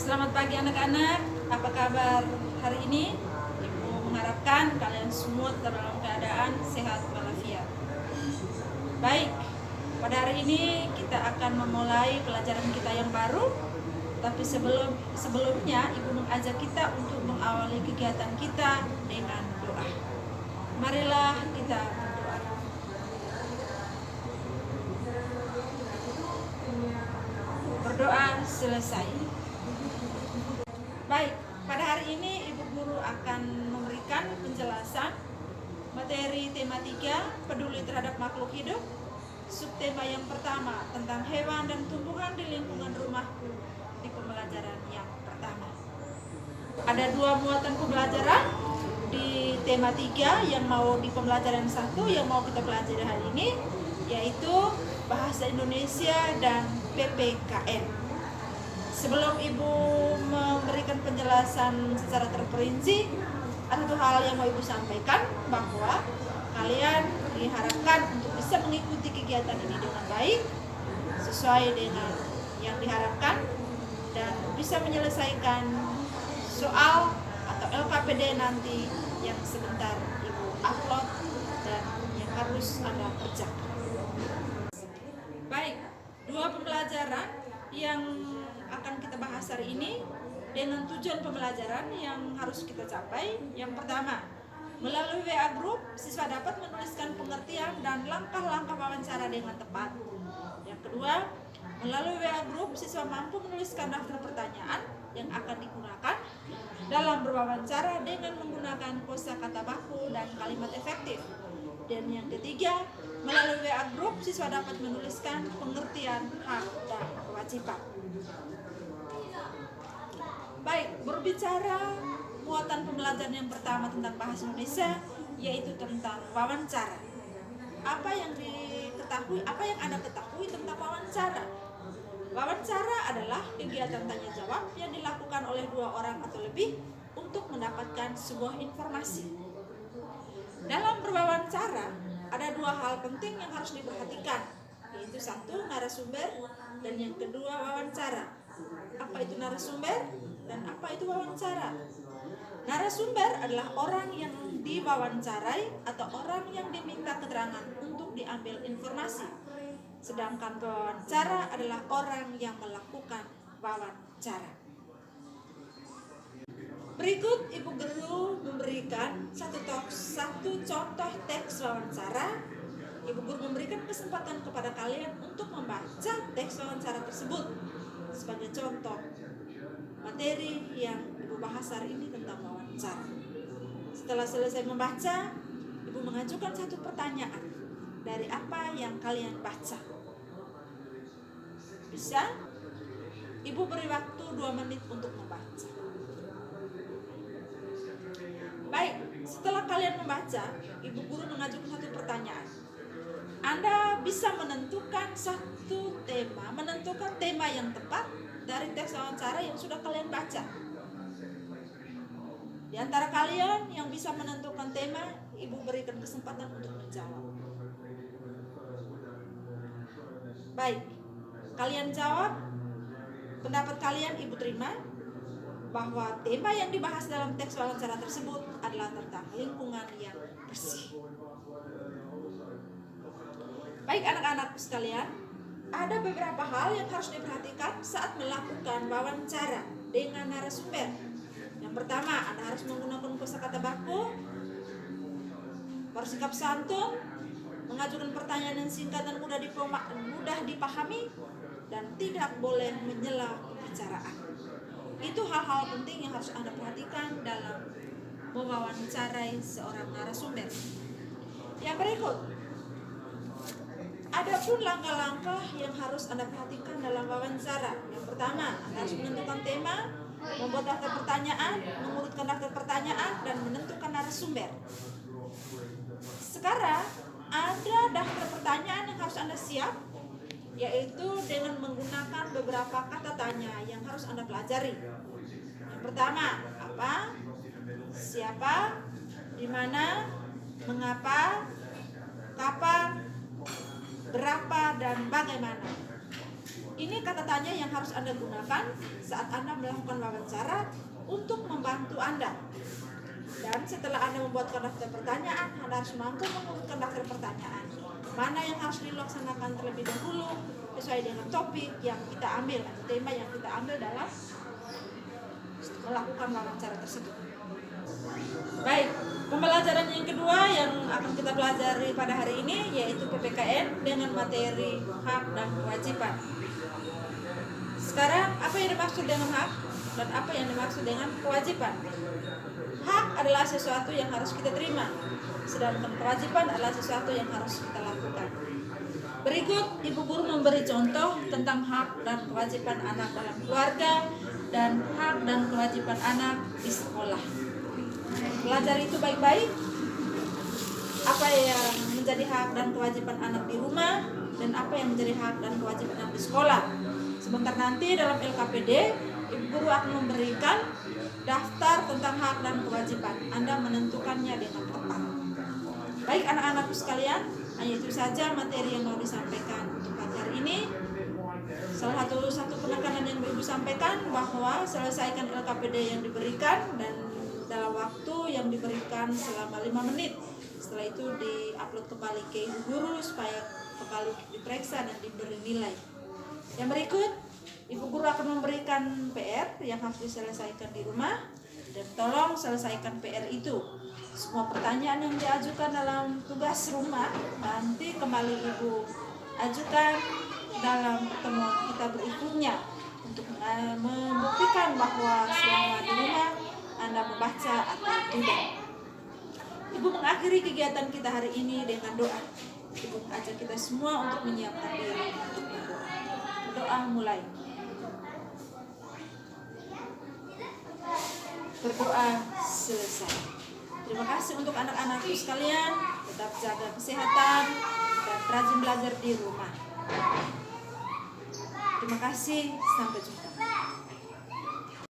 Selamat pagi anak-anak, apa kabar hari ini? Ibu mengharapkan kalian semua tetap dalam keadaan sehat walafiat. Baik, pada hari ini kita akan memulai pelajaran kita yang baru. Tapi sebelumnya Ibu mengajak kita untuk mengawali kegiatan kita dengan doa. Marilah kita berdoa. Berdoa selesai. Baik, pada hari ini Ibu Guru akan memberikan penjelasan materi tema 3, peduli terhadap makhluk hidup. Subtema yang pertama tentang hewan dan tumbuhan di lingkungan rumahku di pembelajaran yang pertama. Ada 2 muatan pembelajaran di tema 3 yang mau di pembelajaran 1 yang mau kita pelajari hari ini, yaitu Bahasa Indonesia dan PPKN. Sebelum Ibu memberikan penjelasan secara terperinci, ada 2 hal yang mau Ibu sampaikan, bahwa kalian diharapkan untuk bisa mengikuti kegiatan ini dengan baik, sesuai dengan yang diharapkan, dan bisa menyelesaikan soal atau LKPD nanti yang sebentar Ibu upload dan yang harus Anda kerjakan. Baik, 2 pembelajaran yang akan kita bahas hari ini dengan tujuan pembelajaran yang harus kita capai. Yang pertama, melalui WA Group, siswa dapat menuliskan pengertian dan langkah-langkah wawancara dengan tepat. Yang kedua, melalui WA Group, siswa mampu menuliskan daftar pertanyaan yang akan digunakan dalam berwawancara dengan menggunakan kosakata baku dan kalimat efektif. Dan yang ketiga, melalui WA Group, siswa dapat menuliskan pengertian hak dan kewajiban. Baik, berbicara muatan pembelajaran yang pertama tentang bahasa Indonesia, yaitu tentang wawancara. Apa yang Anda ketahui tentang wawancara? Wawancara adalah kegiatan tanya jawab yang dilakukan oleh 2 orang atau lebih untuk mendapatkan sebuah informasi. Dalam berwawancara, ada 2 hal penting yang harus diperhatikan, yaitu 1, narasumber, dan yang kedua, wawancara. Apa itu narasumber dan apa itu wawancara? Narasumber adalah orang yang diwawancarai atau orang yang diminta keterangan untuk diambil informasi. Sedangkan wawancara adalah orang yang melakukan wawancara. Berikut Ibu Guru memberikan satu contoh teks wawancara. Ibu Guru memberikan kesempatan kepada kalian untuk membaca teks wawancara tersebut sebagai contoh materi yang Ibu bahas hari ini tentang wawancara. Setelah selesai membaca, Ibu mengajukan satu pertanyaan dari apa yang kalian baca. Bisa? Ibu beri waktu 2 menit untuk membaca. Baik, setelah kalian membaca, Ibu Guru mengajukan satu pertanyaan. Anda bisa menentukan tema yang tepat dari teks wawancara yang sudah kalian baca. Di antara kalian yang bisa menentukan tema, Ibu berikan kesempatan untuk menjawab. Baik, kalian jawab. Pendapat kalian Ibu terima bahwa tema yang dibahas dalam teks wawancara tersebut adalah tentang lingkungan yang bersih. Baik anak-anak sekalian, ada beberapa hal yang harus diperhatikan saat melakukan wawancara dengan narasumber. Yang pertama, Anda harus menggunakan kosakata baku, bersikap santun, mengajukan pertanyaan yang singkat dan mudah dipahami, dan tidak boleh menyela pembicaraan. Itu hal-hal penting yang harus Anda perhatikan dalam mewawancarai seorang narasumber. Yang berikut, ada pun langkah-langkah yang harus Anda perhatikan dalam wawancara. Yang pertama, Anda harus menentukan tema, membuat daftar pertanyaan, mengurutkan daftar pertanyaan, dan menentukan narasumber. Sekarang, ada daftar pertanyaan yang harus Anda siap, yaitu dengan menggunakan beberapa kata tanya yang harus Anda pelajari. Yang pertama, apa, siapa, di mana, mengapa, kapan, berapa, dan bagaimana. Ini kata tanya yang harus Anda gunakan saat Anda melakukan wawancara untuk membantu Anda. Dan setelah Anda membuatkan daftar pertanyaan, Anda harus mampu mengurutkan daftar pertanyaan. Mana yang harus dilaksanakan terlebih dahulu sesuai dengan topik yang kita ambil atau tema yang kita ambil dalam melakukan wawancara tersebut. Baik, pembelajaran yang kedua yang akan kita pelajari pada hari ini yaitu PPKN dengan materi hak dan kewajiban. Sekarang, apa yang dimaksud dengan hak dan apa yang dimaksud dengan kewajiban? Hak adalah sesuatu yang harus kita terima, sedangkan kewajiban adalah sesuatu yang harus kita lakukan. Berikut Ibu Guru memberi contoh tentang hak dan kewajiban anak dalam keluarga dan hak dan kewajiban anak di sekolah. Pelajari itu baik-baik. Apa yang menjadi hak dan kewajiban anak di rumah dan apa yang menjadi hak dan kewajiban anak di sekolah. Sebentar nanti dalam LKPD, Ibu Guru akan memberikan daftar tentang hak dan kewajiban. Anda menentukannya dengan tepat. Baik anak-anakku sekalian, hanya itu saja materi yang mau disampaikan untuk pagi hari ini. Salah satu penekanan yang Ibu sampaikan bahwa selesaikan LKPD yang diberikan dan dalam waktu yang diberikan selama 5 menit. Setelah itu di-upload kembali ke Ibu Guru supaya kembali diperiksa dan diberi nilai. Yang berikut, Ibu Guru akan memberikan PR yang harus diselesaikan di rumah dan tolong selesaikan PR itu. Semua pertanyaan yang diajukan dalam tugas rumah nanti kembali Ibu ajukan dalam pertemuan kita berikutnya untuk membuktikan bahwa selama di rumah Anda membaca atau tidak. Ibu mengakhiri kegiatan kita hari ini dengan doa. Ibu mengajak kita semua untuk menyiapkan diri untuk berdoa. Doa mulai. Berdoa selesai. Terima kasih untuk anak-anakku sekalian. Tetap jaga kesehatan dan rajin belajar di rumah. Terima kasih. Sampai jumpa.